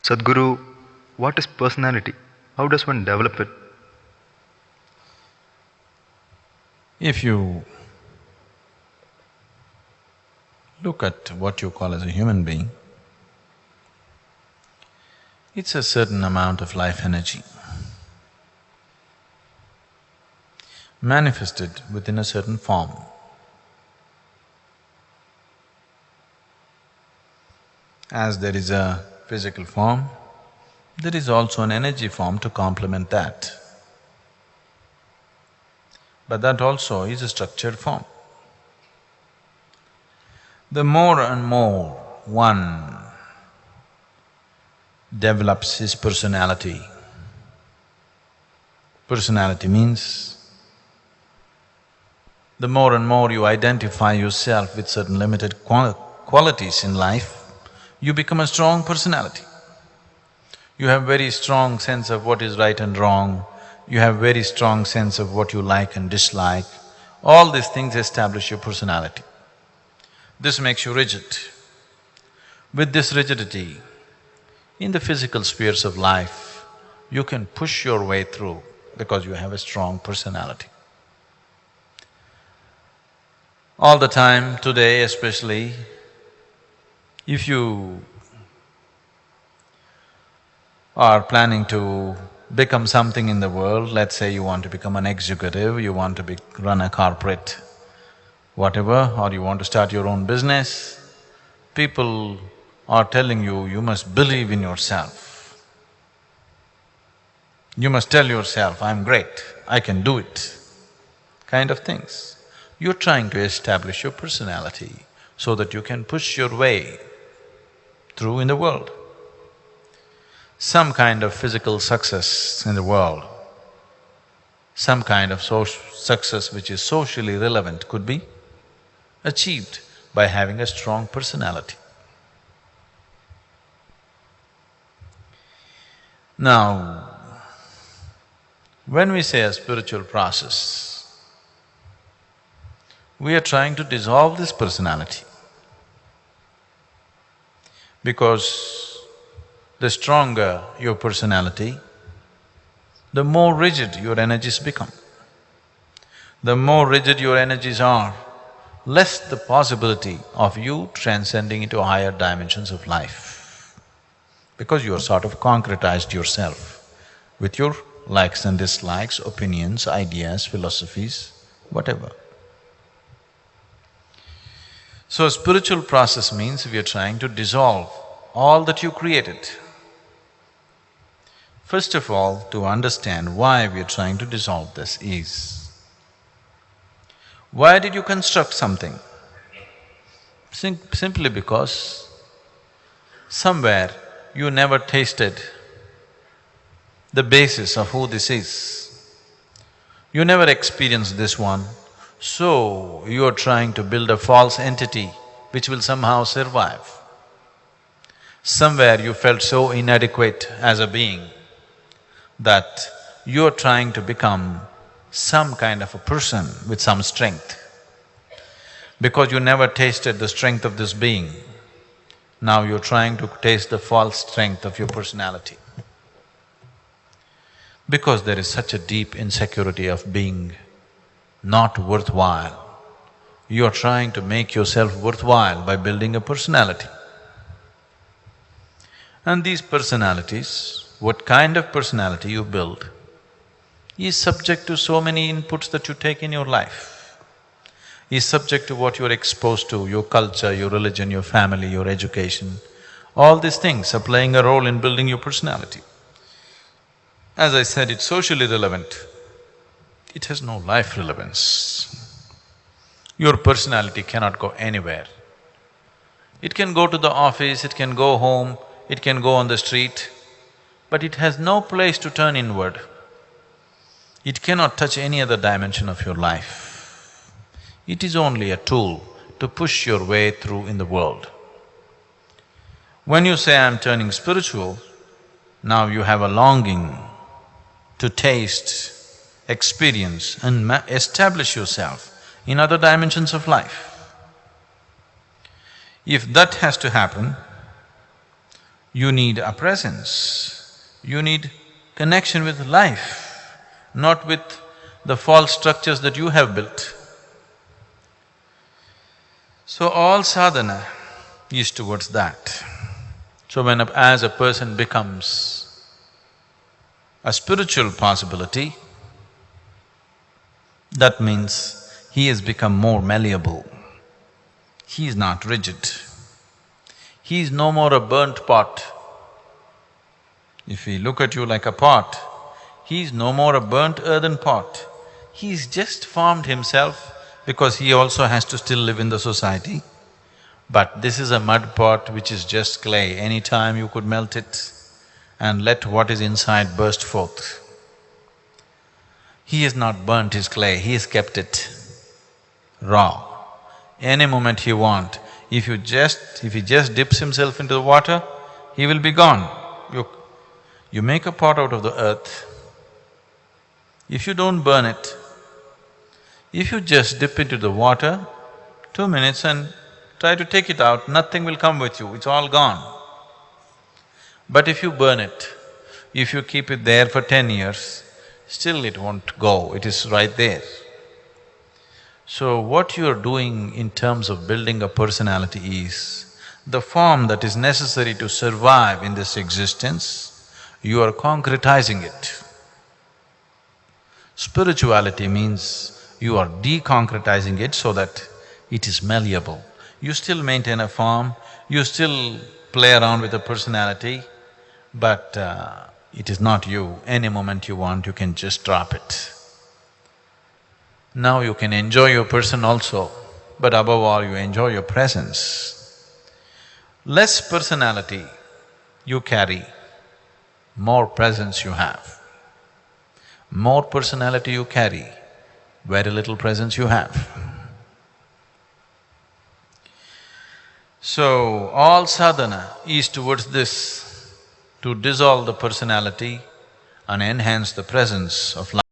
Sadhguru, what is personality? How does one develop it? If you look at what you call as a human being, it's a certain amount of life energy manifested within a certain form. As there is a physical form, there is also an energy form to complement that. But that also is a structured form. The more and more one develops his personality, personality means the more and more you identify yourself with certain limited qualities in life, you become a strong personality. You have very strong sense of what is right and wrong, you have very strong sense of what you like and dislike. All these things establish your personality. This makes you rigid. With this rigidity, in the physical spheres of life, you can push your way through because you have a strong personality. All the time, today especially, if you are planning to become something in the world, let's say you want to become an executive, you want to run a corporate whatever, or you want to start your own business, people are telling you, you must believe in yourself. You must tell yourself, I'm great, I can do it, kind of things. You're trying to establish your personality so that you can push your way through in the world. Some kind of physical success in the world, some kind of success which is socially relevant could be achieved by having a strong personality. Now, when we say a spiritual process, we are trying to dissolve this personality because the stronger your personality, the more rigid your energies become. The more rigid your energies are, less the possibility of you transcending into higher dimensions of life, because you are sort of concretized yourself with your likes and dislikes, opinions, ideas, philosophies, whatever. So spiritual process means we are trying to dissolve all that you created. First of all, to understand why we are trying to dissolve this is, why did you construct something? Simply because somewhere you never tasted the basis of who this is. You never experienced this one, so you are trying to build a false entity which will somehow survive. Somewhere you felt so inadequate as a being that you are trying to become some kind of a person with some strength. Because you never tasted the strength of this being, now you're trying to taste the false strength of your personality. Because there is such a deep insecurity of being not worthwhile, you are trying to make yourself worthwhile by building a personality. And these personalities, what kind of personality you build, is subject to so many inputs that you take in your life, is subject to what you're exposed to, your culture, your religion, your family, your education. All these things are playing a role in building your personality. As I said, it's socially relevant, it has no life relevance. Your personality cannot go anywhere. It can go to the office, it can go home, it can go on the street, but it has no place to turn inward. It cannot touch any other dimension of your life. It is only a tool to push your way through in the world. When you say, I'm turning spiritual, now you have a longing to taste, experience and establish yourself in other dimensions of life. If that has to happen, You need a presence, you need connection with life, not with the false structures that you have built. So all sadhana is towards that. So as a person becomes a spiritual possibility, that means he has become more malleable. He is not rigid. He is no more a burnt pot. If we look at you like a pot, he is no more a burnt earthen pot. He's just formed himself because he also has to still live in the society. But this is a mud pot which is just clay, any time you could melt it and let what is inside burst forth. He has not burnt his clay, he has kept it raw. Any moment he want, if he just dips himself into the water, he will be gone. You make a pot out of the earth, if you don't burn it, if you just dip into the water, 2 minutes and try to take it out, nothing will come with you, it's all gone. But if you burn it, if you keep it there for 10 years, still it won't go, it is right there. So what you are doing in terms of building a personality is the form that is necessary to survive in this existence, you are concretizing it. Spirituality means you are deconcretizing it so that it is malleable. You still maintain a form, you still play around with a personality, but it is not you. Any moment you want, you can just drop it. Now you can enjoy your person also, but above all, you enjoy your presence. Less personality you carry, more presence you have. More personality you carry, very little presence you have. So, all sadhana is towards this, to dissolve the personality and enhance the presence of life.